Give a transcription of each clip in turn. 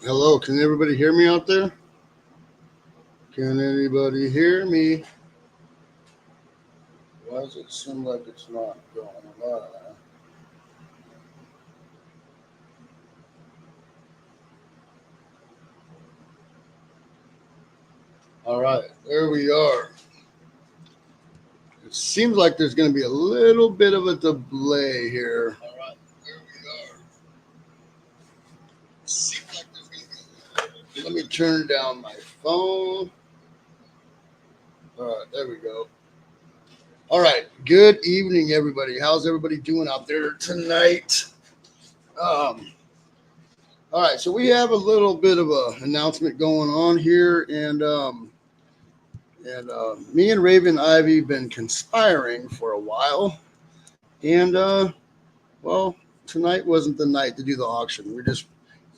Hello, can everybody hear me out there? Can anybody hear me? Why does it seem like it's not going live? All right, there we are. It seems like there's going to be a little bit of a delay here. All right, there we are. It seems like there's going to be. Let me turn down my phone. All right, there we go. All right, good evening, everybody. How's everybody doing out there tonight? Um, all right, so we have a little bit of a announcement going on here, and me and Raven Ivy been conspiring for a while, and well, tonight wasn't the night to do the auction.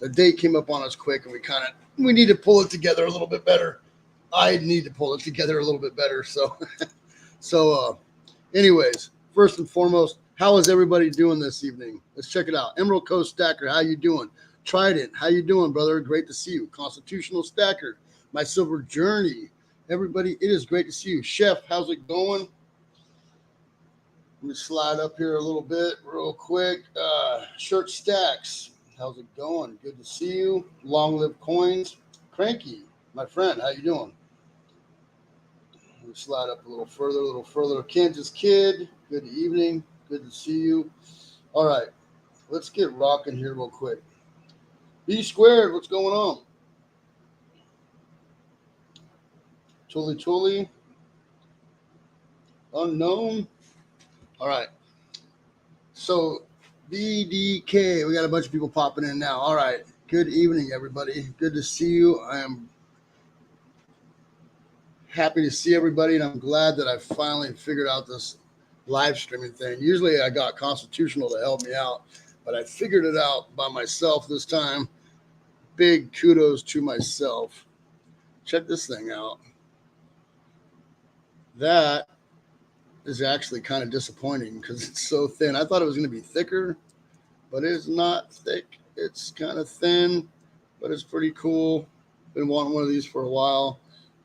The date came up on us quick, and we need to pull it together a little bit better. I need to pull it together a little bit better. Anyways, first and foremost, how is everybody doing this evening? Let's check it out. Emerald Coast Stacker, how you doing? Trident, how you doing, brother? Great to see you. Constitutional Stacker, my Silver Journey. Everybody, it is great to see you. Chef, how's it going? Let me slide up here a little bit real quick. Shirt Stacks, how's it going? Good to see you. Long Live Coins. Cranky, my friend, how you doing? Let me slide up a little further, a little further. Kansas Kid, good evening. Good to see you. All right, let's get rocking here real quick. B Squared, what's going on? Chuli, unknown. All right. So BDK, we got a bunch of people popping in now. All right. Good evening, everybody. Good to see you. I am happy to see everybody, and I'm glad that I finally figured out this live streaming thing. Usually I got Constitutional to help me out, but I figured it out by myself this time. Big kudos to myself. Check this thing out. That is actually kind of disappointing because it's so thin. I thought it was going to be thicker, but it's not thick. It's kind of thin, but it's pretty cool. Been wanting one of these for a while,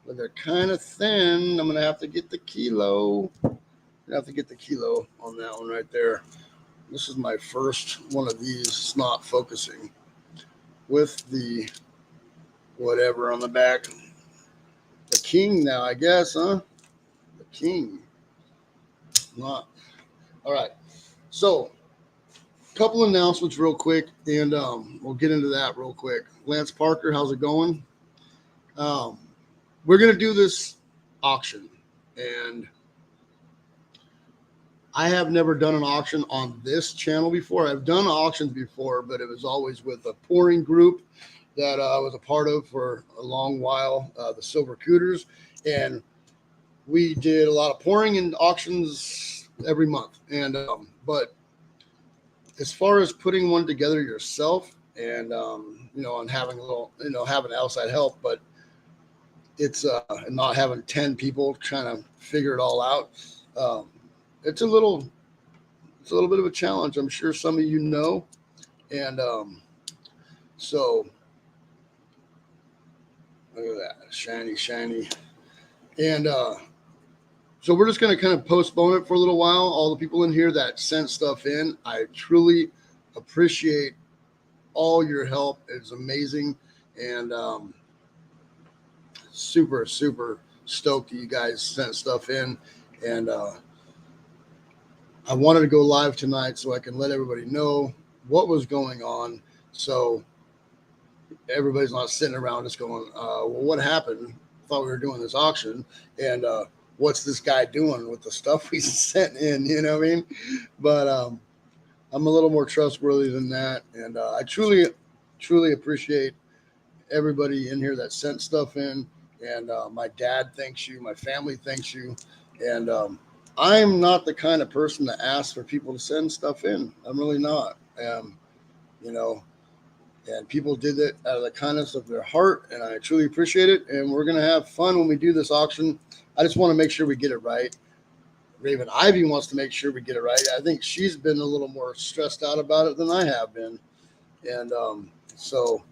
but they're kind of thin. I'm going to have to get the kilo. I have to get the kilo on that one right there. This is my first one of these. It's not focusing with the whatever on the back. The king now, I guess, huh? The king. Not. All right. So, couple announcements real quick, and we'll get into that real quick. Lance Parker, how's it going? Um, we're going to do this auction, and I have never done an auction on this channel before. I've done auctions before, but it was always with a pouring group that I was a part of for a long while, the Silver Cooters, and we did a lot of pouring and auctions every month. And but as far as putting one together yourself, and and having a little, having outside help, but it's not having 10 people trying to figure it all out. Um, it's a little bit of a challenge. I'm sure some of you know, and so look at that, shiny, and so we're just going to kind of postpone it for a little while. All the people in here that sent stuff in, I truly appreciate all your help. It's amazing, and super stoked that you guys sent stuff in, and I wanted to go live tonight so I can let everybody know what was going on, so everybody's not sitting around just going, well, what happened? I thought we were doing this auction, and what's this guy doing with the stuff we sent in? You know what I mean? But I'm a little more trustworthy than that, and I truly appreciate everybody in here that sent stuff in. And my dad thanks you, my family thanks you, and I'm not the kind of person to ask for people to send stuff in. I'm really not. You know, and people did it out of the kindness of their heart, and I truly appreciate it. And we're gonna have fun when we do this auction. I just want to make sure we get it right. Raven Ivy wants to make sure we get it right. I think she's been a little more stressed out about it than I have been, and so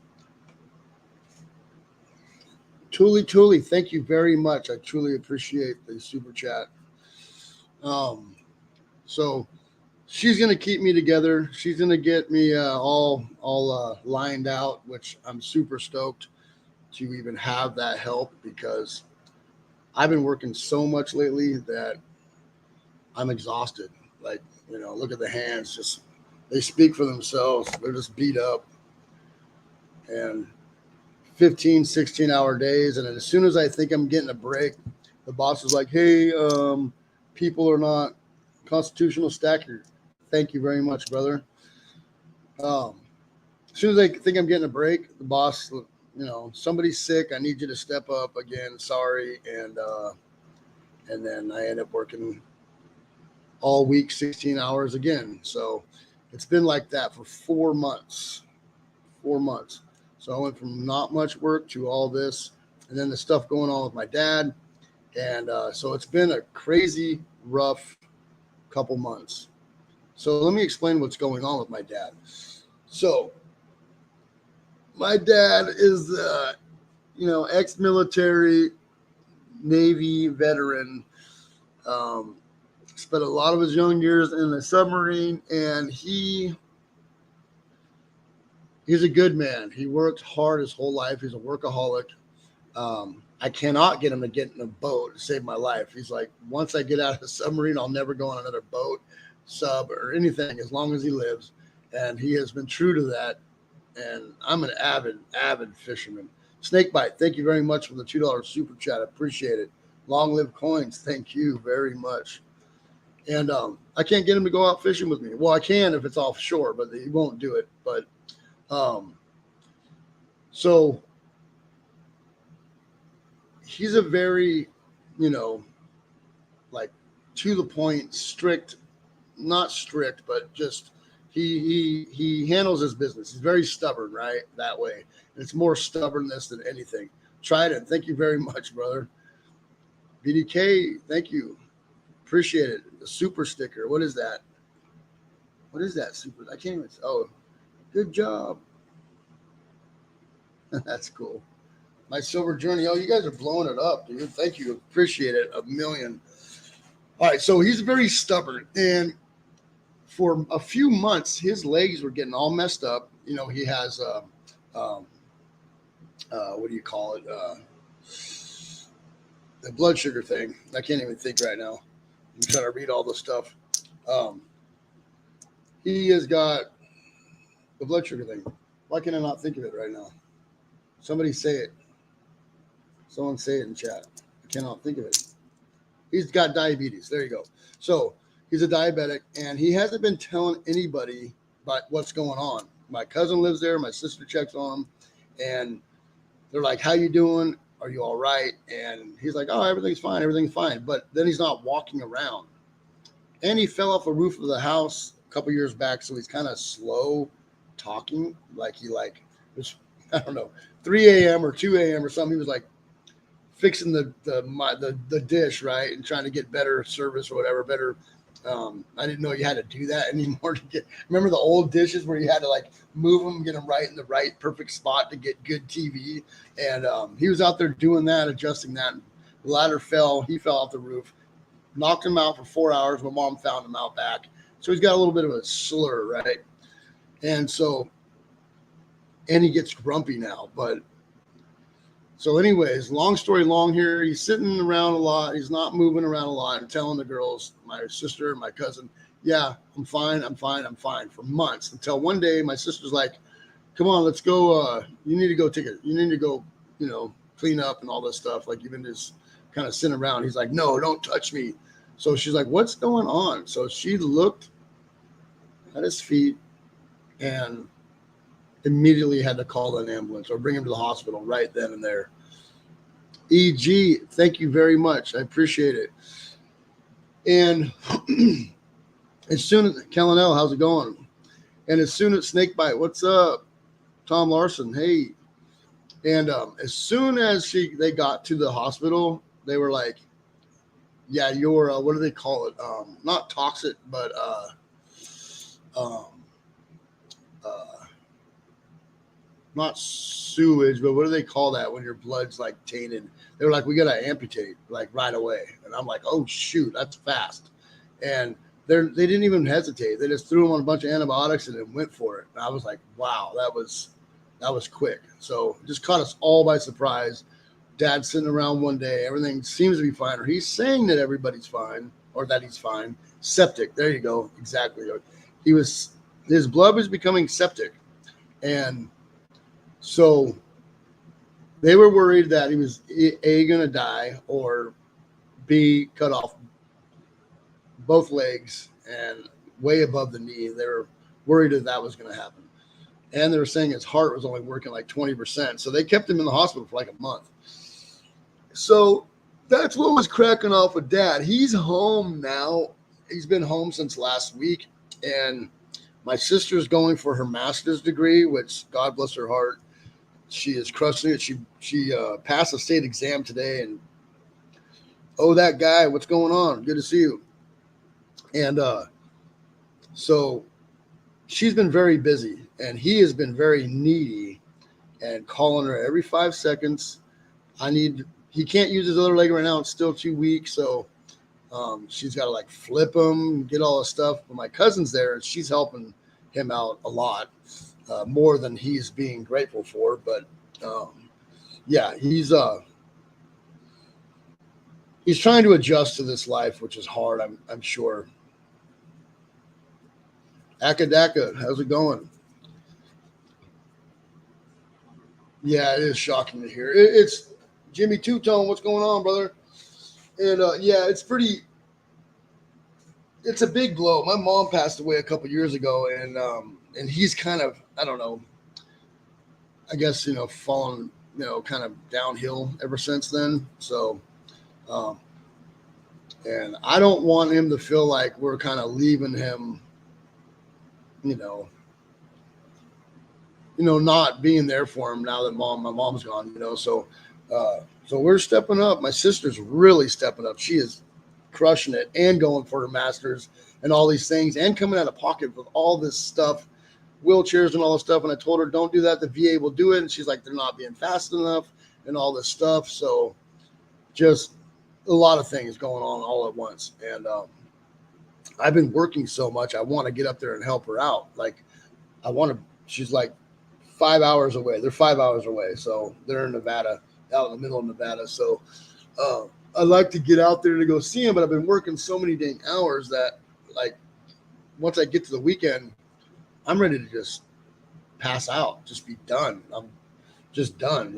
Tuli, thank you very much. I truly appreciate the super chat. Um, so she's gonna keep me together. She's gonna get me all lined out, which I'm super stoked to even have that help because I've been working so much lately that I'm exhausted. Like, look at the hands, just they speak for themselves. They're just beat up and 15, 16-hour days. And then as soon as I think I'm getting a break, the boss is like, hey, people are not constitutional stacker. Thank you very much, brother. As soon as I think I'm getting a break, the boss, somebody's sick. I need you to step up again. Sorry. And then I end up working all week, 16 hours again. So it's been like that for 4 months. 4 months. So I went from not much work to all this, and then the stuff going on with my dad. And so it's been a crazy, rough couple months. So let me explain what's going on with my dad. So my dad is, ex-military Navy veteran. Spent a lot of his young years in the submarine, and he's a good man. He worked hard his whole life. He's a workaholic. I cannot get him to get in a boat to save my life. He's like, once I get out of the submarine, I'll never go on another boat, sub, or anything as long as he lives. And he has been true to that. And I'm an avid fisherman. Snakebite, thank you very much for the $2 super chat. I appreciate it. Long live coins. Thank you very much. And I can't get him to go out fishing with me. Well, I can if it's offshore, but he won't do it. But so he's a very, like to the point, strict, not strict, but just he handles his business. He's very stubborn, right? That way. And it's more stubbornness than anything. Trident, thank you very much, brother. BDK, thank you. Appreciate it. The super sticker. What is that? What is that super? I can't even. Oh, good job. That's cool. My silver journey. Oh, you guys are blowing it up, dude. Thank you. Appreciate it. A million. All right. So he's very stubborn. And for a few months, his legs were getting all messed up. He has, what do you call it? The blood sugar thing. I can't even think right now. I'm trying to read all the stuff. He has got the blood sugar thing. Why can I not think of it right now? Somebody say it. Someone say it in chat. I cannot think of it. He's got diabetes. There you go. So he's a diabetic, and he hasn't been telling anybody about what's going on. My cousin lives there. My sister checks on him, and they're like, how you doing? Are you all right? And he's like, oh, everything's fine. Everything's fine. But then he's not walking around. And he fell off the roof of the house a couple years back, so he's kind of slow talking. Like he was, I don't know, 3 a.m. or 2 a.m. or something. He was like fixing the dish, right, and trying to get better service or whatever, better. I didn't know you had to do that anymore to get. Remember the old dishes where you had to like move them, get them right in the right perfect spot to get good TV. And he was out there doing that, adjusting that. The ladder fell. He fell off the roof, knocked him out for 4 hours. My mom found him out back, so he's got a little bit of a slur, right? And he gets grumpy now, but. So anyways, long story long here, he's sitting around a lot. He's not moving around a lot and telling the girls, my sister, my cousin, yeah, I'm fine for months until one day my sister's like, come on, let's go. You need to go clean up and all this stuff. Like you've been just kind of sitting around. He's like, no, don't touch me. So she's like, what's going on? So she looked at his feet and immediately had to call an ambulance or bring him to the hospital right then and there. EG, thank you very much. I appreciate it. And as soon as Kellen L, how's it going? And as soon as Snakebite, what's up? Tom Larson, hey. And as soon as they got to the hospital, they were like, yeah, you're what do they call it? Not toxic, but not sewage, but what do they call that when your blood's like tainted? They were like, we gotta amputate like right away, and I'm like, oh shoot, that's fast, and they didn't even hesitate. They just threw him on a bunch of antibiotics and then went for it. And I was like, wow, that was quick. So it just caught us all by surprise. Dad's sitting around one day, everything seems to be fine, or he's saying that everybody's fine, or that he's fine. Septic, there you go, exactly. His blood was becoming septic, and so they were worried that he was A, going to die, or B, cut off both legs and way above the knee. They were worried that was going to happen. And they were saying his heart was only working like 20%. So they kept him in the hospital for like a month. So that's what was cracking off with Dad. He's home now. He's been home since last week. And my sister's going for her master's degree, which, God bless her heart, she is crushing it. She passed a state exam today. And, oh, that guy, what's going on? Good to see you. And so she's been very busy, and he has been very needy and calling her every 5 seconds. He can't use his other leg right now. It's still too weak. So she's got to like flip him, get all this stuff. But my cousin's there, and she's helping him out a lot, more than he's being grateful for. But yeah, he's trying to adjust to this life, which is hard, I'm sure. Akadaka, how's it going? Yeah, it is shocking to hear. It's Jimmy Two-Tone. What's going on, brother? And yeah, it's a big blow. My mom passed away a couple years ago, and he's kind of, I don't know, I guess, fallen, kind of downhill ever since then. So, and I don't want him to feel like we're kind of leaving him, not being there for him now that my mom's gone, so we're stepping up. My sister's really stepping up. She is crushing it and going for her master's and all these things and coming out of pocket with all this stuff, wheelchairs and all this stuff. And I told her, don't do that. The VA will do it. And she's like, they're not being fast enough and all this stuff. So just a lot of things going on all at once. And I've been working so much. I want to get up there and help her out. Like she's like 5 hours away. They're 5 hours away. So they're in Nevada, out in the middle of Nevada. So I'd like to get out there to go see him, but I've been working so many dang hours that, like, once I get to the weekend, I'm ready to just pass out, just be done. I'm just done,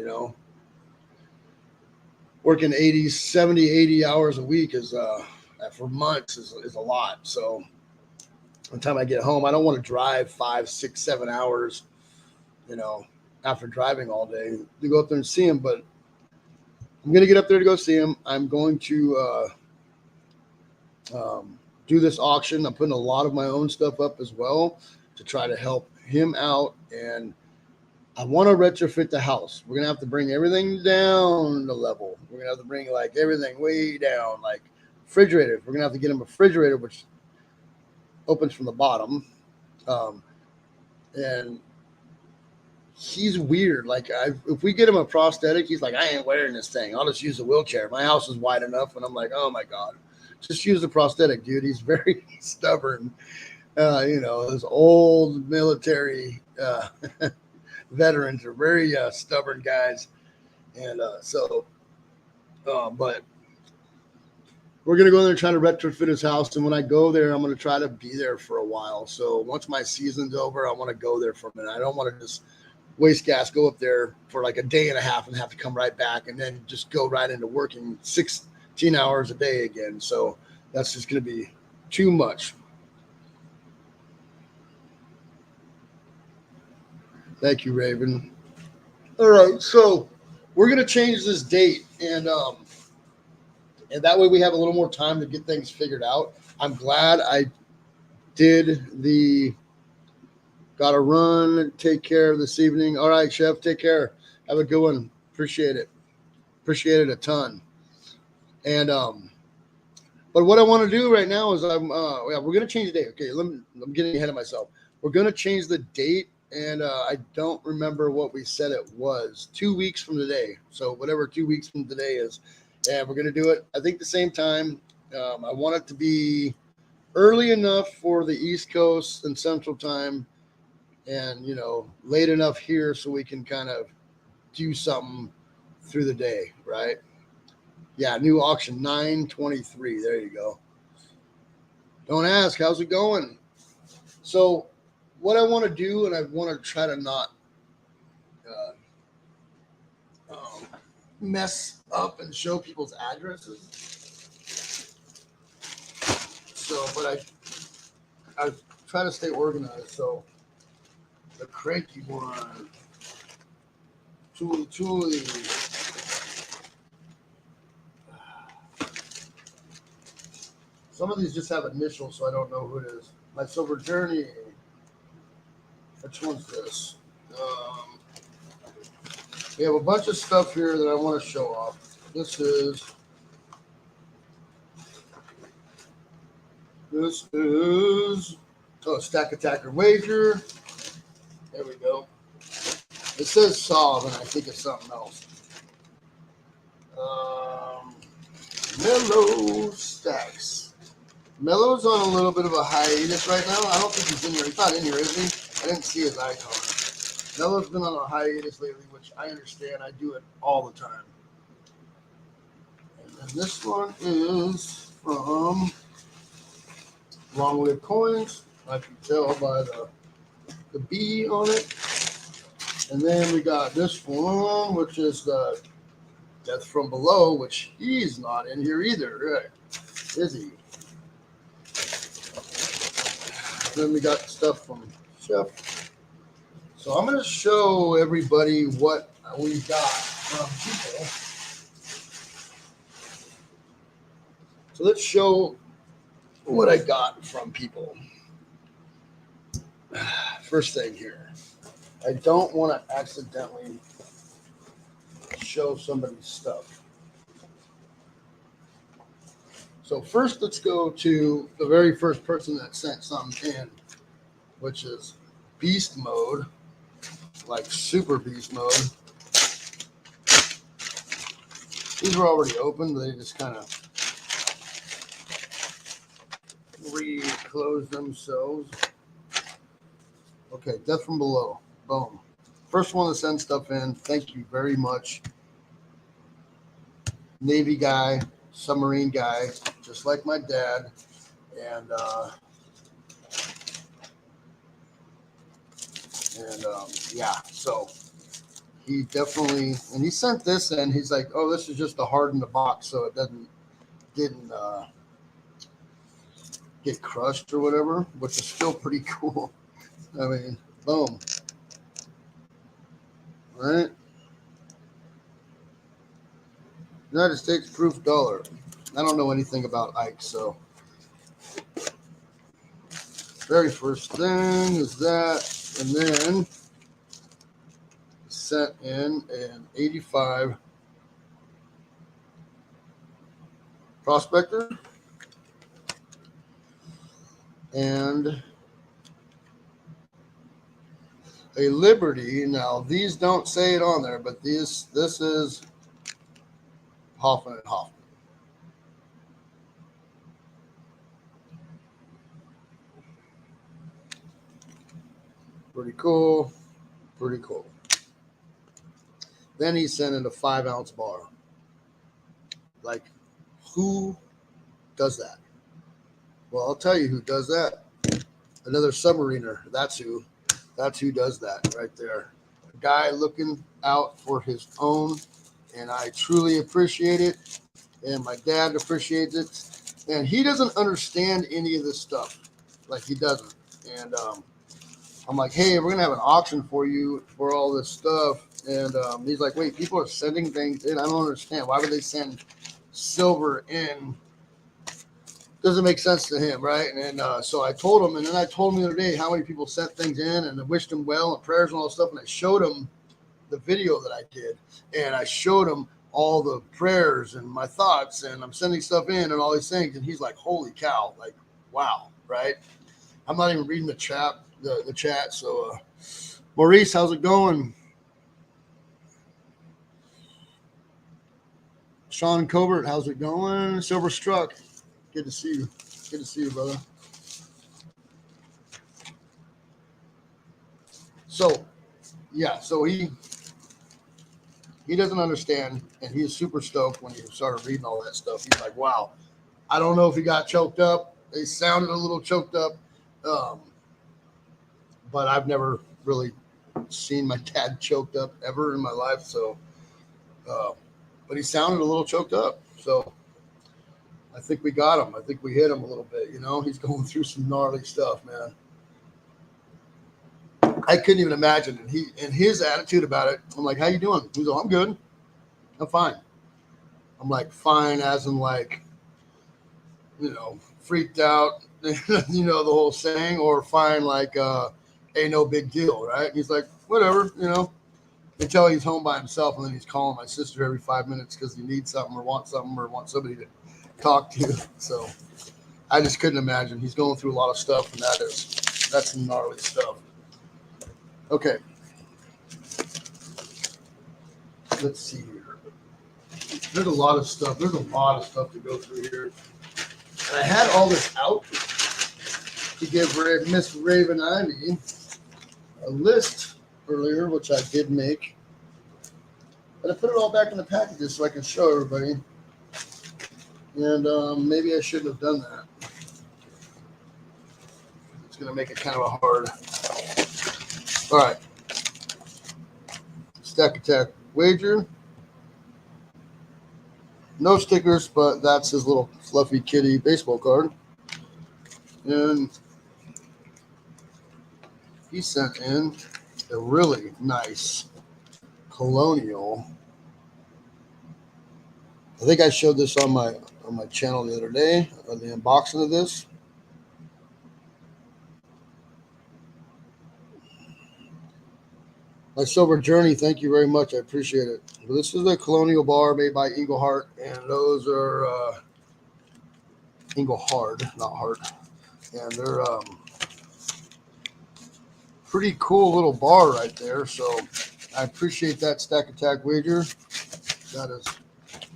Working 80 hours a week is for months is a lot. So by the time I get home, I don't want to drive 5, 6, 7 hours, after driving all day to go up there and see him. But I'm going to get up there to go see him. I'm going to do this auction. I'm putting a lot of my own stuff up as well to try to help him out. And I want to retrofit the house. We're going to have to bring everything down to level. We're going to have to bring like everything way down, like refrigerator. We're going to have to get him a refrigerator, which opens from the bottom. And he's weird. Like if we get him a prosthetic, he's like, I ain't wearing this thing. I'll just use a wheelchair. My house is wide enough. And I'm like, oh my God, just use the prosthetic, dude. He's very stubborn. Those old military veterans are very stubborn guys. And but we're going to go there and try to retrofit his house. And when I go there, I'm going to try to be there for a while. So once my season's over, I want to go there for a minute. I don't want to just waste gas, go up there for like a day and a half and have to come right back and then just go right into working 16 hours a day again. So that's just going to be too much. Thank you, Raven. All right. So we're going to change this date and that way we have a little more time to get things figured out. I'm glad I did gotta run, take care this evening. All right, Chef, take care. Have a good one. Appreciate it. Appreciate it a ton. And but what I want to do right now is we're gonna change the date. Okay, I'm getting ahead of myself. We're gonna change the date and I don't remember what we said it was. 2 weeks from today, so whatever 2 weeks from today is, and we're gonna do it. I think the same time. I want it to be early enough for the East Coast and Central Time, and late enough here so we can kind of do something through the day, right? Yeah, new auction 923. There you go. Don't ask, how's it going? So, what I want to do, and I want to try to not um, mess up and show people's addresses. So, but I try to stay organized. So, the cranky one, Tuli. Some of these just have initials, so I don't know who it is. My Silver Journey. Which one's this? We have a bunch of stuff here that I want to show off. This is Stack Attacker Wager. There we go. It says Solve, and I think it's something else. Mellow Stacks. Mellow's on a little bit of a hiatus right now. I don't think he's in here. He's not in here, is he? I didn't see his icon. Mellow's been on a hiatus lately, which I understand. I do it all the time. And then this one is from Long Live Coins. I can tell by the B on it. And then we got this one, which is the Death from Below, which he's not in here either, right? Is he? Then we got stuff from Chef. So I'm going to show everybody what we got from people. So let's show what I got from people. First thing here. I don't want to accidentally show somebody's stuff. So first, let's go to the very first person that sent something in, which is Beast Mode, like Super Beast Mode. These were already open, but they just kind of re-close themselves. Okay, Death from Below. Boom. First one to send stuff in. Thank you very much. Navy guy, submarine guy, just like my dad. And yeah, so he definitely, and he sent this in. He's like, oh, this is just to harden the box so it didn't get crushed or whatever, which is still pretty cool. I mean, boom. All right. United States proof dollar. I don't know anything about Ike, so very first thing is that, and then sent in an 85 prospector and a Liberty. Now these don't say it on there, but this is Hoffman and Hoffman. Pretty cool. Pretty cool. Then he sent in a 5-ounce bar. Like, who does that? Well, I'll tell you who does that. Another submariner. That's who does that right there. A guy looking out for his own, and I truly appreciate it. And my dad appreciates it. And he doesn't understand any of this stuff. Like, he doesn't. And I'm like, hey, we're going to have an auction for you for all this stuff. And he's like, wait, people are sending things in. I don't understand. Why would they send silver in? Doesn't make sense to him, right? And so I told him, and then I told him the other day how many people sent things in, and I wished him well and prayers and all that stuff. And I showed him the video that I did, and I showed him all the prayers and my thoughts, and I'm sending stuff in and all these things. And he's like, holy cow, like, wow, right? I'm not even reading the chat. The chat. So Maurice, how's it going? Sean Covert, how's it going? Silver Struck, good to see you. Good to see you, brother. So, yeah, so he doesn't understand, and he's super stoked when he started reading all that stuff. He's like, wow, I don't know if he got choked up. They sounded a little choked up, but I've never really seen my dad choked up ever in my life. So, but he sounded a little choked up. So I think we got him. I think we hit him a little bit. You know, he's going through some gnarly stuff, man. I couldn't even imagine. And his attitude about it, I'm like, how you doing? He's like, I'm good. I'm fine. I'm like, fine as in like, you know, freaked out, you know, the whole saying, or fine like, ain't no big deal, right? He's like, whatever, you know, until he's home by himself, and then he's calling my sister every 5 minutes because he needs something or wants somebody to talk to. So I just couldn't imagine. He's going through a lot of stuff, and that's some gnarly stuff. Okay. Let's see here. There's a lot of stuff. There's a lot of stuff to go through here. And I had all this out to give Miss Raven Ivy a list earlier, which I did make. But I put it all back in the packages so I can show everybody. And maybe I shouldn't have done that. It's going to make it kind of a hard. All right. Stack Attack wager. No stickers, but that's his little fluffy kitty baseball card. And he sent in a really nice Colonial. I think I showed this on my channel the other day, on the unboxing of this. My Silver Journey, thank you very much. I appreciate it. This is a Colonial bar made by Engelhard, and those are Engelhard, not Hart. And they're pretty cool little bar right there. So I appreciate that Stack Attack wager. That is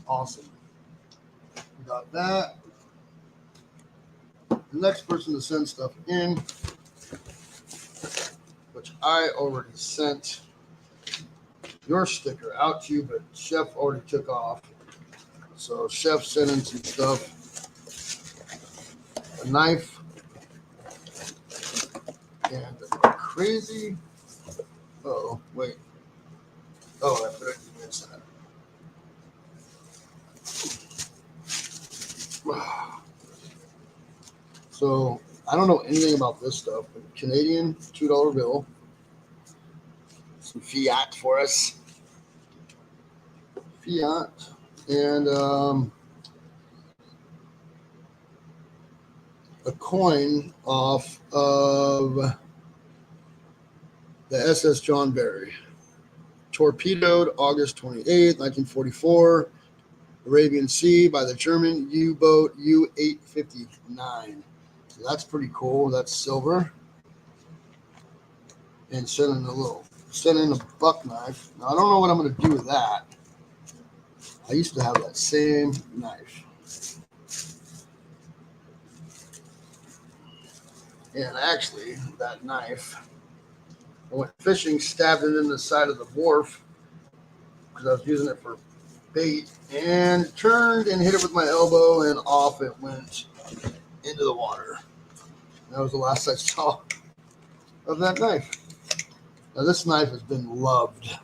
awesome. We got that. The next person to send stuff in, which I already sent your sticker out to you, but Chef already took off. So Chef sent in some stuff. A knife. And a crazy. Oh, wait. Oh, I put it inside. So I don't know anything about this stuff, but Canadian $2 bill. Some fiat for us. Fiat. And a coin off of the SS John Barry. Torpedoed August 28th, 1944. Arabian Sea by the German U-boat U-859. So that's pretty cool. That's silver. And sent in a buck knife. Now I don't know what I'm going to do with that. I used to have that same knife. And actually, that knife, I went fishing, stabbed it in the side of the wharf because I was using it for bait, and turned and hit it with my elbow, and off it went into the water. That was the last I saw of that knife. Now this knife has been loved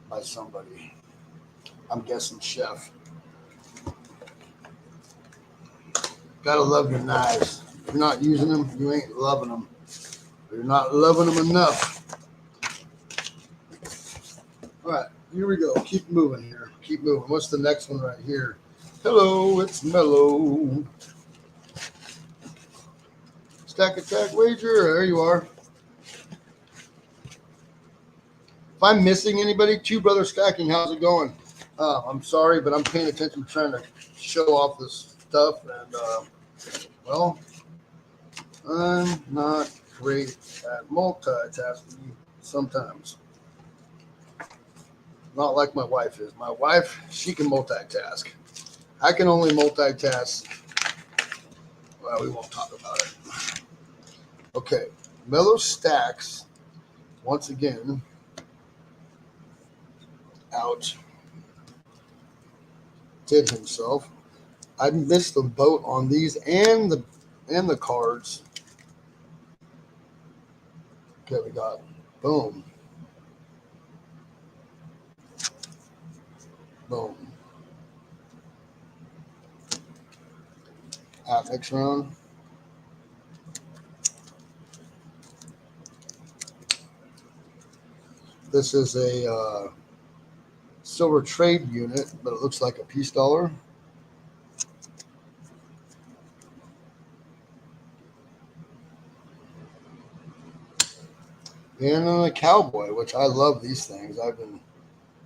by somebody. I'm guessing Chef. Gotta love your knives. If you're not using them, you ain't loving them. You're not loving them enough. All right, here we go. Keep moving here. Keep moving. What's the next one right here? Hello, it's Mellow. Stack Attack wager. There you are. If I'm missing anybody, Two Brother Stacking, how's it going? I'm sorry, but I'm paying attention, trying to show off this stuff, and well, I'm not great at multitasking sometimes. Not like my wife is. My wife, she can multitask. I can only multitask. Well, we won't talk about it. Okay, Mellow Stacks, once again, out. Did himself. I missed the boat on these and the cards. Okay, we got boom. Boom. Next round. This is a silver trade unit, but it looks like a peace dollar. And a cowboy, which I love these things. I've been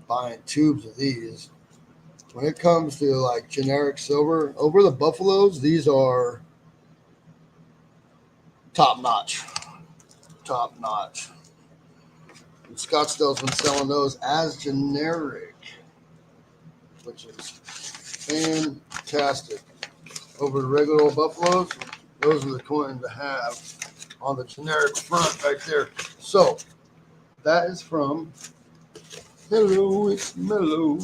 buying tubes of these. When it comes to like generic silver, over the Buffaloes, these are top notch. Top notch. And Scottsdale's been selling those as generic, which is fantastic. Over the regular old Buffaloes, those are the coins to have on the generic front right there. So that is from Hello, it's Mellow.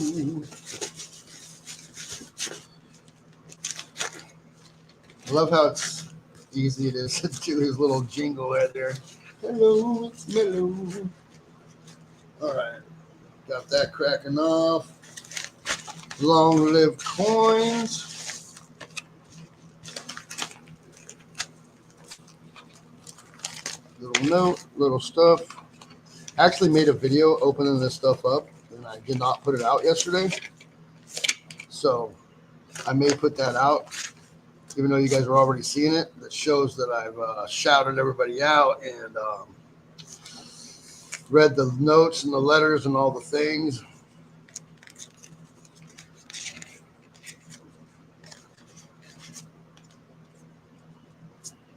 I love how it's easy it is to do his little jingle right there. Hello, it's Mellow. All right, got that cracking off. Long-lived coins. Little note, little stuff. I actually made a video opening this stuff up, and I did not put it out yesterday. So I may put that out, even though you guys are already seeing it. That shows that I've shouted everybody out and read the notes and the letters and all the things.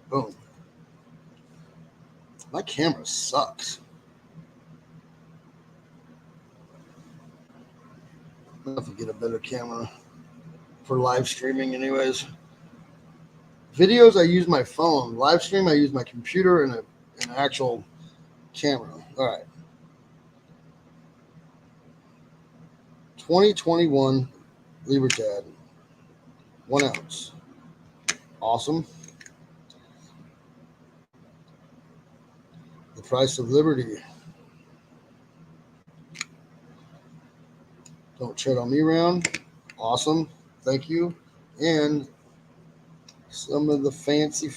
Boom. My camera sucks. I'll have to get a better camera for live streaming anyways. Videos, I use my phone. Live stream, I use my computer and an actual camera. All right. 2021 Libertad. 1 ounce. Awesome. The price of liberty. Don't tread on me round. Awesome. Thank you. And some of the fancy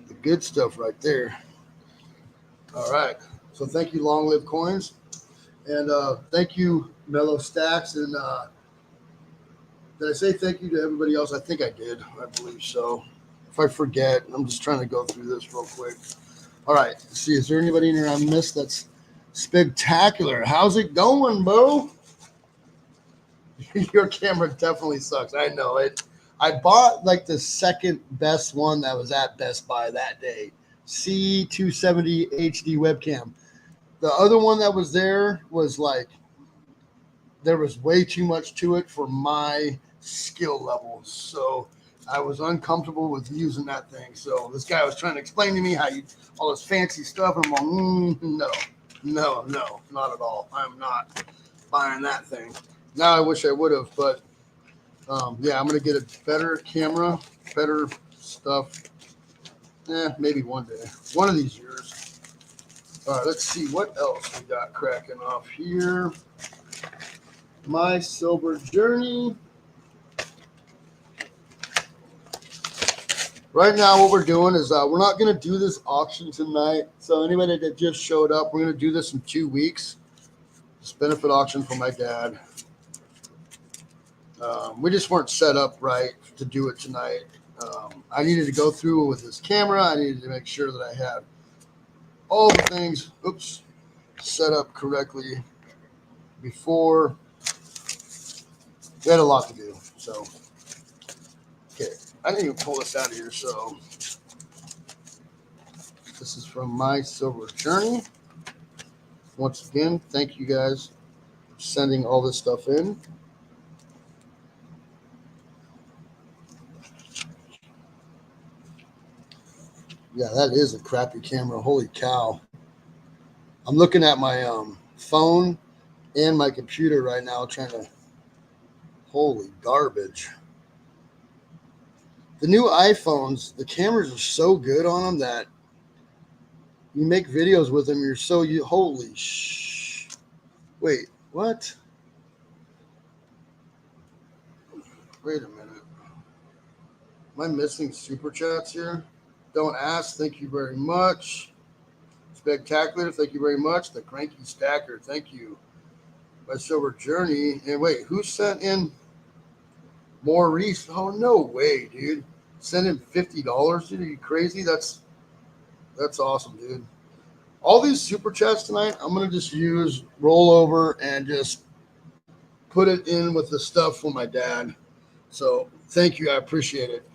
the good stuff right there. All right. So thank you, Long Live Coins. And thank you, Mellow Stacks. And did I say thank you to everybody else? I think I did. I believe so. If I forget, I'm just trying to go through this real quick. All right. Let's see, is there anybody in here I missed that's spectacular? How's it going, Bo? Your camera definitely sucks. I know it. I bought like the second best one that was at Best Buy that day. C270 HD webcam. The other one that was there was like, there was way too much to it for my skill level. So I was uncomfortable with using that thing. So this guy was trying to explain to me how you, all this fancy stuff. And I'm like, no, not at all. I'm not buying that thing. Now I wish I would have, but yeah, I'm going to get a better camera, better stuff. Maybe one day, one of these years. All right, let's see what else we got cracking off here. My Silver Journey. Right now, what we're doing is we're not going to do this auction tonight. So anybody that just showed up, we're going to do this in 2 weeks. This benefit auction for my dad. We just weren't set up right to do it tonight. I needed to go through with his camera. I needed to make sure that I had all the things, set up correctly before. We had a lot to do. So, okay. I didn't even pull this out of here, so this is from My Silver Journey. Once again, thank you guys for sending all this stuff in. Yeah, that is a crappy camera. Holy cow. I'm looking at my phone and my computer right now trying to... Holy garbage. The new iPhones, the cameras are so good on them that you make videos with them. Holy wait, what? Wait a minute. Am I missing super chats here? Don't ask. Thank you very much. Spectacular. Thank you very much. The Cranky Stacker. Thank you. My Silver Journey. And wait, who sent in Maurice? Oh, no way, dude. Send in $50, dude. Are you crazy? That's awesome, dude. All these super chats tonight, I'm going to just roll over and just put it in with the stuff for my dad. So thank you. I appreciate it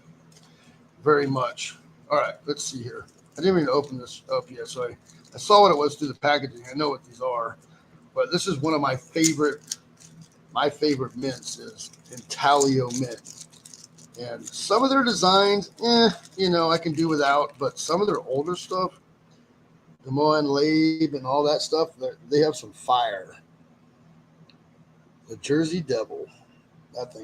very much. All right, let's see here. I didn't even open this up yet, so I saw what it was through the packaging. I know what these are, but this is one of my favorite mints is Intaglio mint. And some of their designs, I can do without, but some of their older stuff, the Moen Labe and all that stuff, they have some fire. The Jersey Devil, God,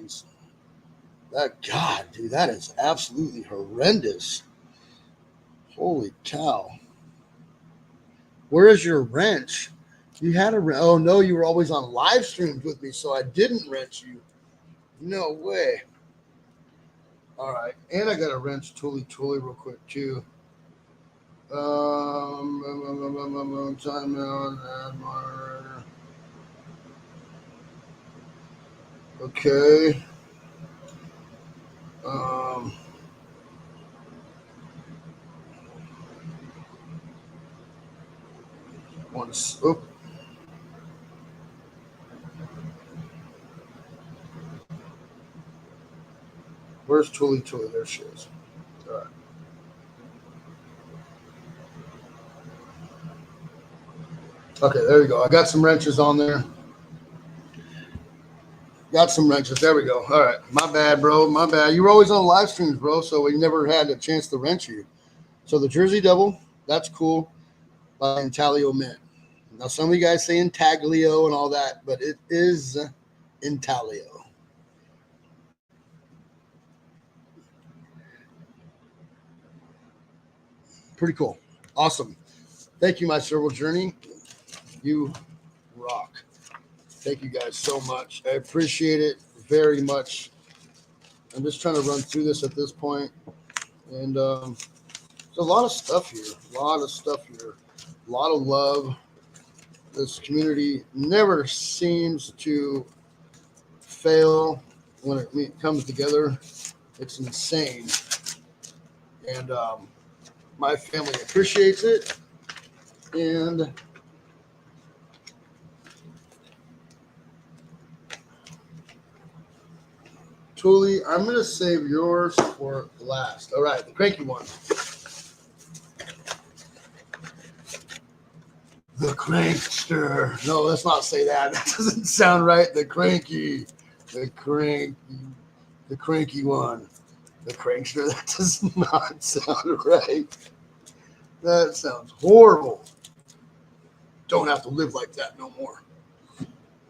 dude, that is absolutely horrendous. Holy cow. Where is your wrench? You had a wrench. Oh, no, you were always on live streams with me, so I didn't wrench you. No way. All right. And I got to wrench Tuli real quick, too. Time out. Okay. Where's Tuli? There she is. All right. Okay, there you go. I got some wrenches on there. Got some wrenches. There we go. All right. My bad, bro. My bad. You were always on live streams, bro, so we never had a chance to wrench you. So the Jersey Devil, that's cool. By Intaglio mint. Now, some of you guys say Intaglio and all that, but it is Intaglio. Pretty cool. Awesome. Thank you, My Silver Journey. You rock. Thank you guys so much. I appreciate it very much. I'm just trying to run through this at this point. And there's a lot of stuff here. A lot of love. This community never seems to fail when it comes together. It's insane. And my family appreciates it. And Tuli, I'm going to save yours for last. All right, the cranky one. The Crankster. No, let's not say that. That doesn't sound right. The Cranky. The Cranky one. The Crankster. That does not sound right. That sounds horrible. Don't have to live like that no more.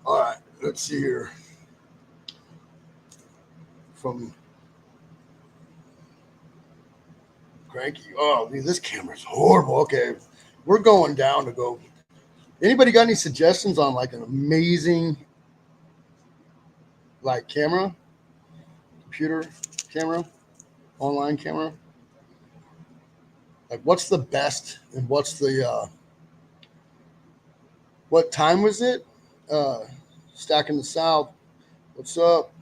All right, let's see here. From Cranky. Oh, dude, this camera's horrible. Okay, we're going down to go. Anybody got any suggestions on like an amazing like camera, computer camera, online camera? Like what's the best and what's the what time was it? Stack in the South. What's up?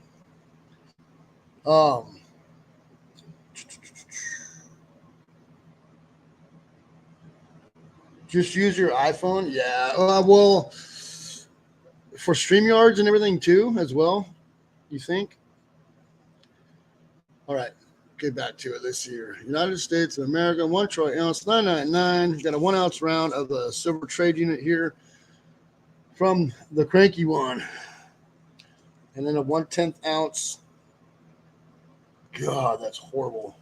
Just use your iPhone. Yeah. Well, for StreamYards and everything too, as well. You think? All right. get back to it this year. United States of America, 1 troy ounce, $9.99. Got a 1 ounce round of the silver trade unit here from the Cranky one. And then a 1/10 ounce. God, that's horrible.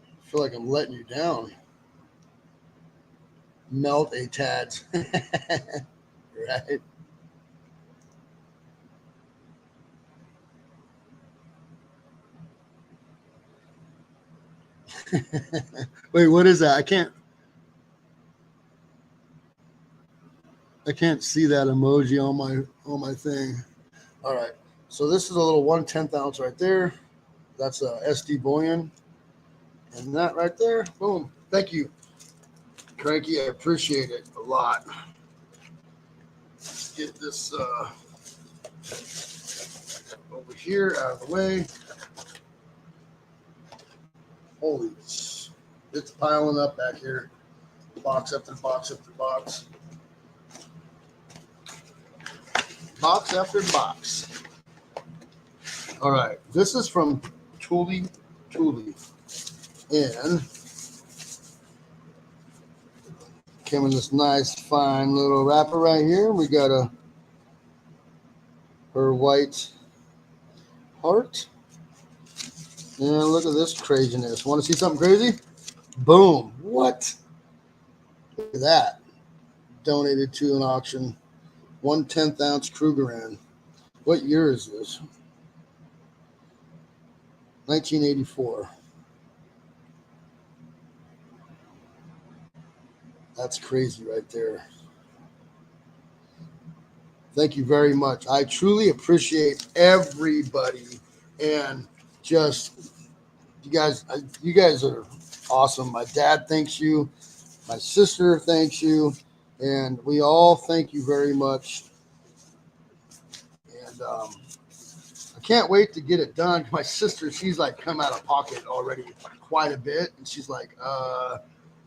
I feel like I'm letting you down. Melt a tad. Right? Wait, what is that? I can't see that emoji on my thing. All right. So this is a little 1/10 ounce right there. That's a SD Bullion. And that right there, boom. Thank you, Cranky. I appreciate it a lot. Let's get this over here out of the way. Holy, it's piling up back here. Box after box after box. Box after box. All right. This is from Thule. And came in this nice, fine little wrapper right here. We got her white heart. And look at this craziness. Want to see something crazy? Boom. What? Look at that. Donated to an auction. 1/10 ounce Krugerrand. What year is this? 1984. That's crazy right there. Thank you very much. I truly appreciate everybody, and just you guys are awesome. My dad thanks you. My sister thanks you. And we all thank you very much. And I can't wait to get it done. My sister, she's like come out of pocket already quite a bit. And she's like,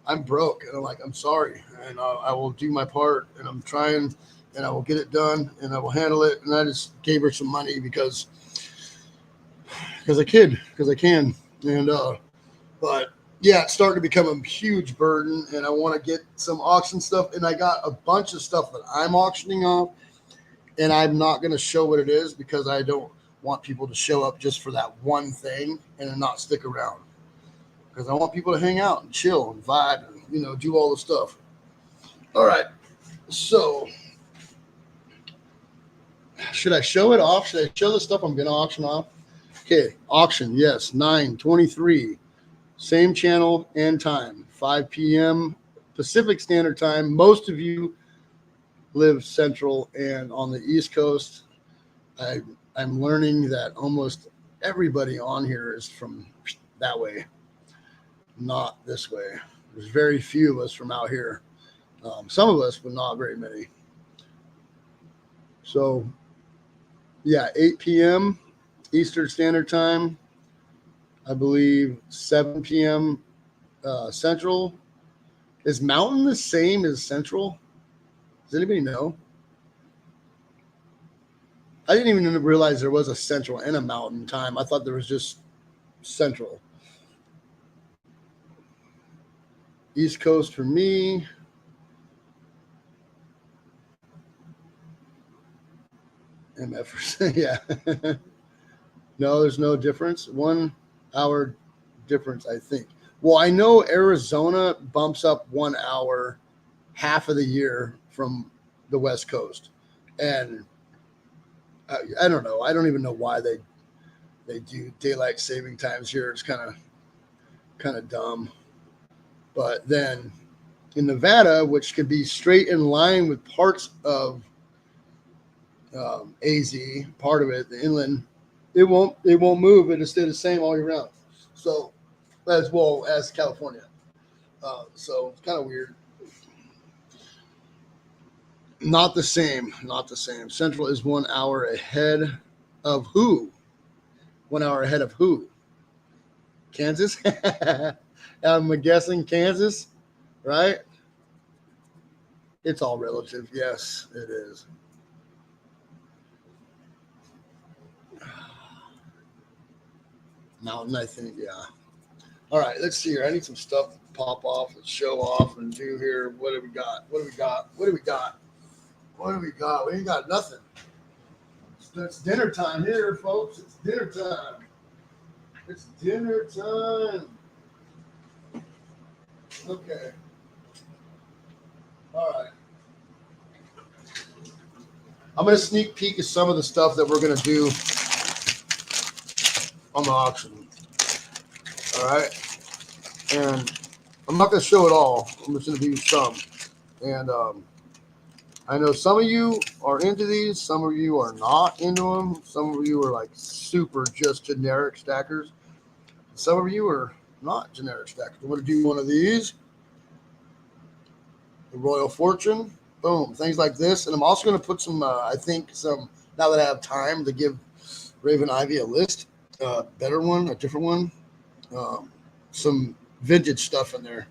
I'm broke. And I'm like, I'm sorry. And I will do my part. And I'm trying. And I will get it done. And I will handle it. And I just gave her some money because I can. And but yeah, it's starting to become a huge burden, and I want to get some auction stuff. And I got a bunch of stuff that I'm auctioning off, and I'm not going to show what it is because I don't want people to show up just for that one thing and then not stick around. Because I want people to hang out and chill and vibe and, do all the stuff. All right. So should I show it off? Should I show the stuff I'm going to auction off? Okay. Auction. Yes. 9/23. Same channel and time, 5 p.m. Pacific Standard Time. Most of you live Central and on the East Coast. I'm learning that almost everybody on here is from that way, not this way. There's very few of us from out here. Some of us, but not very many. So, yeah, 8 p.m. Eastern Standard Time. I believe 7 p.m. Central. Is Mountain the same as Central? Does anybody know? I didn't even realize there was a Central and a Mountain time. I thought there was just Central. East Coast for me. MF, yeah. No, there's no difference. 1 hour difference, I think. Well, I know Arizona bumps up 1 hour half of the year from the West Coast. And I don't know. I don't even know why they do daylight saving times here. It's kind of dumb. But then in Nevada, which could be straight in line with parts of AZ, part of it, the inland, it won't move. It'll stay the same all year round. So as well as California. So it's kind of weird. Not the same. Central is 1 hour ahead of who? 1 hour ahead of who? Kansas? I'm guessing Kansas, right? It's all relative. Yes, it is. Mountain, I think. Yeah. All right, let's see here. I need some stuff to pop off and show off and do here. What do we got? What do we got? What do we got? What do we got? We ain't got nothing. It's dinner time here, folks. It's dinner time. It's dinner time. Okay. All right. I'm going to sneak peek at some of the stuff that we're going to do on the auction. All right. And I'm not going to show it all. I'm just going to do some. And I know some of you are into these. Some of you are not into them. Some of you are like super just generic stackers. Some of you are not generic stackers. I'm going to do one of these. The Royal Fortune. Boom. Things like this. And I'm also going to put some, I think, some, now that I have time to give Raven Ivy a list, better one, a different one, some vintage stuff in there.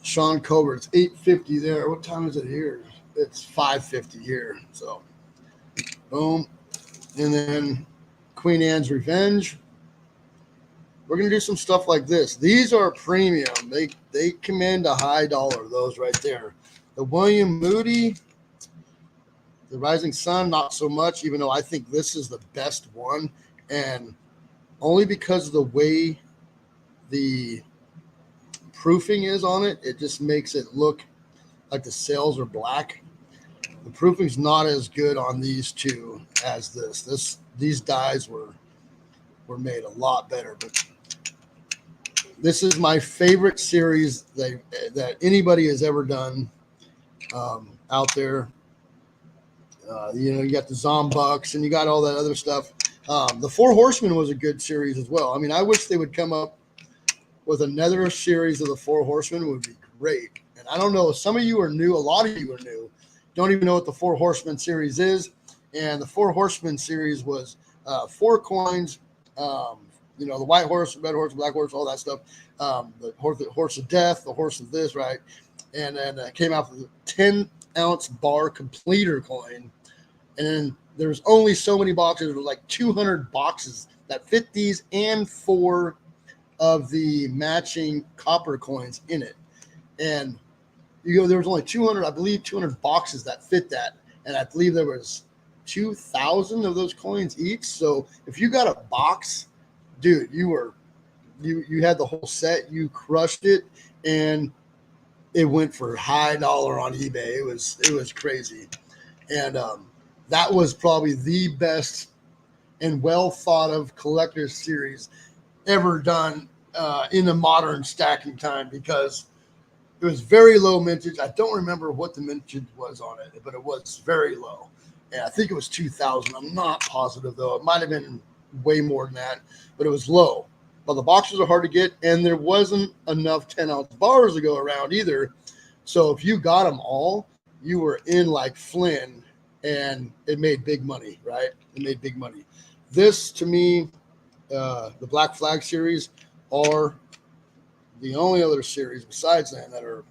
Sean Cobra, it's 8:50 there. What time is it here? It's 5:50 here. So, boom. And then Queen Anne's Revenge. We're going to do some stuff like this. These are premium. They command a high dollar, those right there. The William Moody, the Rising Sun, not so much, even though I think this is the best one. And only because of the way the proofing is on it, it just makes it look like the sails are black. The proofing's not as good on these two as this. These dies were made a lot better, but this is my favorite series that anybody has ever done out there. You got the Zombucks and you got all that other stuff. The Four Horsemen was a good series as well. I mean, I wish they would come up with another series of the Four Horsemen. Would be great. And I don't know, some of you are new, a lot of you are new, don't even know what the Four Horsemen series is. And the Four Horsemen series was 4 coins, the white horse, red horse, black horse, all that stuff. The horse of death, the horse of this, right? And then came out with a 10-ounce bar completer coin. And then there's only so many boxes. There were like 200 boxes that fit these and 4 of the matching copper coins in it. And there was only 200, I believe 200 boxes that fit that. And I believe there was 2,000 of those coins each. So if you got a box, dude, you had the whole set, you crushed it, and it went for high dollar on eBay. It was crazy. And that was probably the best and well thought of collector's series ever done in the modern stacking time, because it was very low mintage. I don't remember what the mintage was on it, but it was very low. And I think it was 2,000. I'm not positive, though. It might have been way more than that, but it was low. But the boxes are hard to get, and there wasn't enough 10-ounce bars to go around either. So if you got them all, you were in like Flynn, and it made big money, right? It made big money. This, to me, the Black Flag series are the only other series besides that are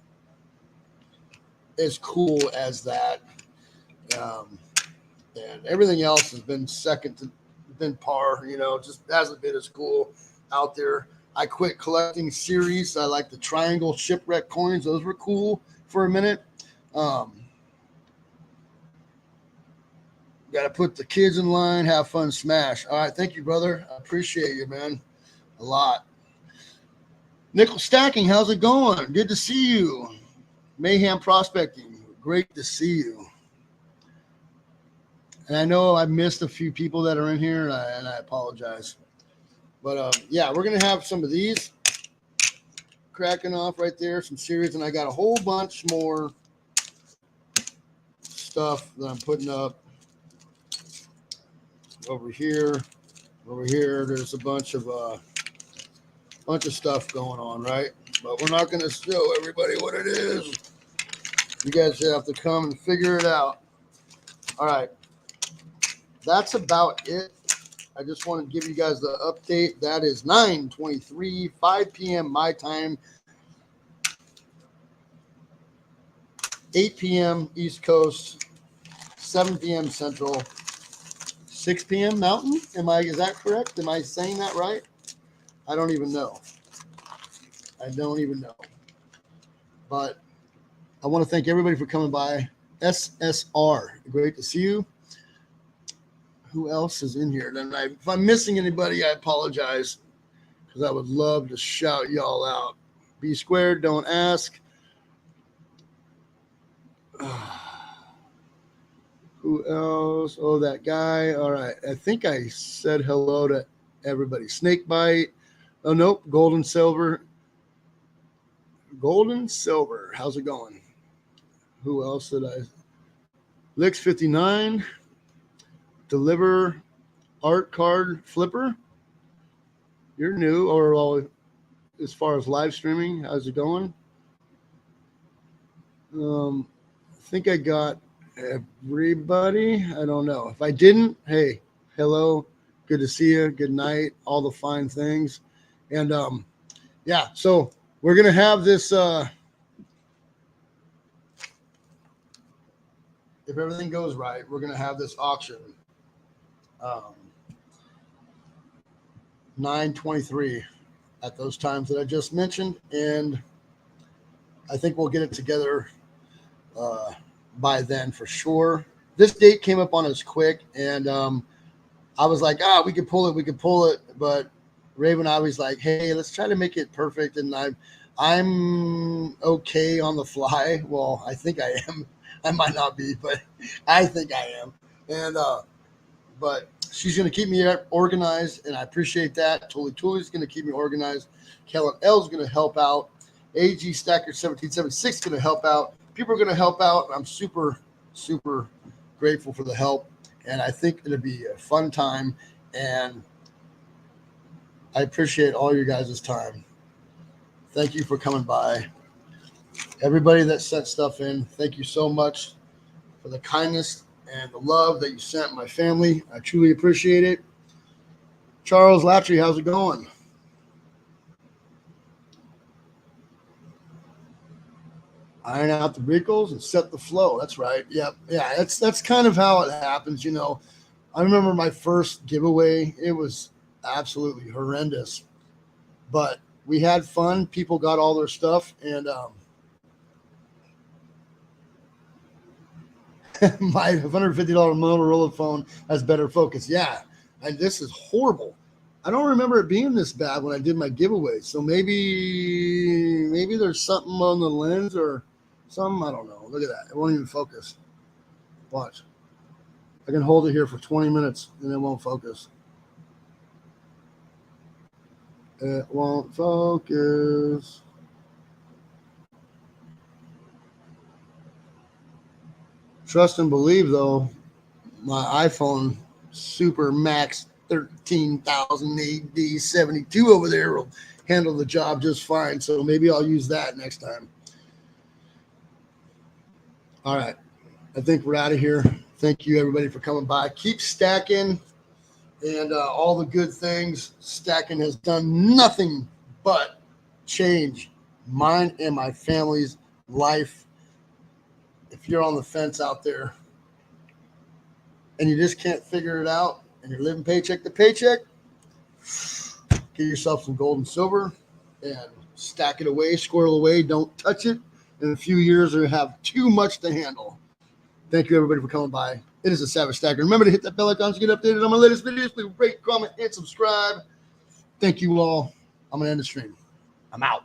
as cool as that. And everything else has been been par, just hasn't been as cool out there. I quit collecting series. I like the triangle shipwreck coins. Those were cool for a minute. Got to put the kids in line, have fun, smash. All right. Thank you, brother. I appreciate you, man. A lot. Nickel Stacking, how's it going? Good to see you. Mayhem Prospecting, great to see you. And I know I missed a few people that are in here, and I apologize. But, yeah, we're going to have some of these cracking off right there, some series. And I got a whole bunch more stuff that I'm putting up over here. Over here, there's a bunch of stuff going on, right? But we're not going to show everybody what it is. You guys have to come and figure it out. All right. That's about it. I just want to give you guys the update. That is 9:23, 5 p.m. my time, 8 p.m. East Coast, 7 p.m. Central, 6 p.m. Mountain. Is that correct? Am I saying that right? I don't even know. But I want to thank everybody for coming by. SSR, great to see you. Who else is in here tonight? If I'm missing anybody, I apologize, because I would love to shout y'all out. B squared, don't ask. Who else? Oh, that guy. All right. I think I said hello to everybody. Snakebite. Oh, nope. Golden Silver. How's it going? Who else did I? Licks 59. Deliver art card flipper. You're new, or well, as far as live streaming, how's it going? I think I got everybody. I don't know. If I didn't, hey, hello. Good to see you. Good night. All the fine things. And yeah, so we're going to have this, if everything goes right, we're going to have this auction 9/23 at those times that I just mentioned. And I think we'll get it together by then for sure. This date came up on us quick, and I was like, we could pull it. But Raven always like, hey, let's try to make it perfect. And I'm okay on the fly. Well, I think I am. I might not be, but I think I am. And but she's going to keep me organized, and I appreciate that. Tuli's going to keep me organized. Kellen L's going to help out. AG Stacker 1776 is going to help out. People are going to help out. I'm super, super grateful for the help, and I think it'll be a fun time, and I appreciate all your guys' time. Thank you for coming by. Everybody that sent stuff in, thank you so much for the kindness and the love that you sent my family. I truly appreciate it. Charles Latry, how's it going? Iron out the wrinkles and set the flow. That's right. Yep. Yeah. That's kind of how it happens. I remember my first giveaway. It was absolutely horrendous, but we had fun. People got all their stuff, and my $150 Motorola phone has better focus. Yeah. And this is horrible. I don't remember it being this bad when I did my giveaway. So maybe there's something on the lens or something. I don't know. Look at that. It won't even focus. Watch. I can hold it here for 20 minutes and it won't focus. It won't focus. Trust and believe, though, my iPhone Super Max 13,000 AD 72 over there will handle the job just fine. So maybe I'll use that next time. All right. I think we're out of here. Thank you, everybody, for coming by. Keep stacking and all the good things. Stacking has done nothing but change mine and my family's life. If you're on the fence out there and you just can't figure it out and you're living paycheck to paycheck, get yourself some gold and silver and stack it away, squirrel away. Don't touch it. In a few years, you'll have too much to handle. Thank you, everybody, for coming by. It is a Savage Stacker. Remember to hit that bell icon to get updated on my latest videos. Please rate, comment, and subscribe. Thank you all. I'm going to end the stream. I'm out.